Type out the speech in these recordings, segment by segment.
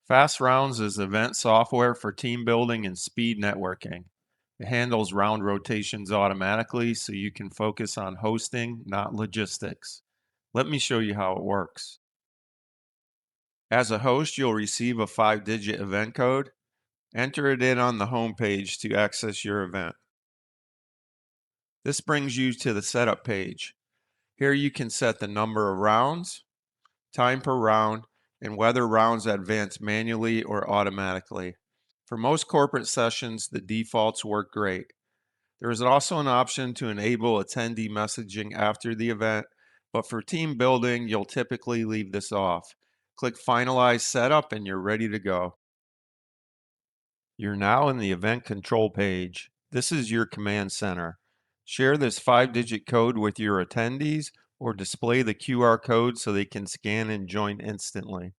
FastRounds is event software for team building and speed networking. It handles round rotations automatically so you can focus on hosting, not logistics. Let me show you how it works. As a host, you'll receive a 5-digit event code. Enter it in on the home page to access your event. This brings you to the setup page. Here you can set the number of rounds, time per round, and whether rounds advance manually or automatically. For most corporate sessions, the defaults work great. There is also an option to enable attendee messaging after the event, but for team building, you'll typically leave this off. Click Finalize Setup and you're ready to go. You're now in the event control page. This is your command center. Share this 5-digit code with your attendees or display the QR code so they can scan and join instantly.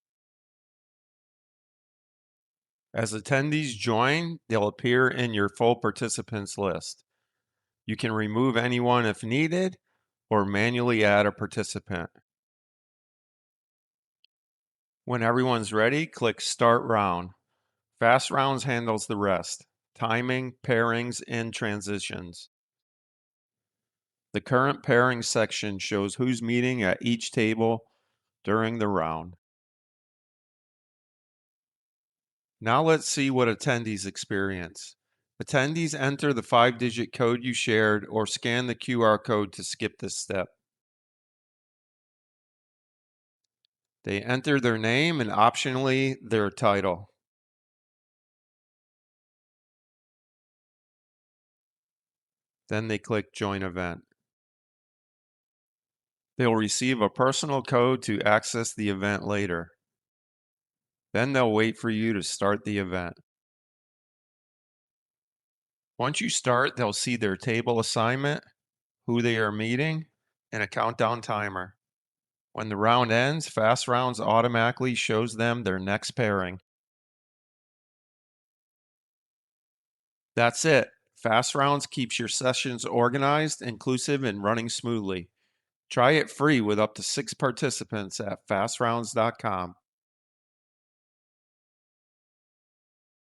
As attendees join, they'll appear in your full participants list. You can remove anyone if needed or manually add a participant. When everyone's ready, click Start Round. FastRounds handles the rest: timing, pairings, and transitions. The current pairing section shows who's meeting at each table during the round. Now let's see what attendees experience. Attendees enter the 5-digit code you shared or scan the QR code to skip this step. They enter their name and optionally their title. Then they click Join Event. They'll receive a personal code to access the event later. Then they'll wait for you to start the event. Once you start, they'll see their table assignment, who they are meeting, and a countdown timer. When the round ends, FastRounds automatically shows them their next pairing. That's it. FastRounds keeps your sessions organized, inclusive, and running smoothly. Try it free with up to 6 participants at fastrounds.com.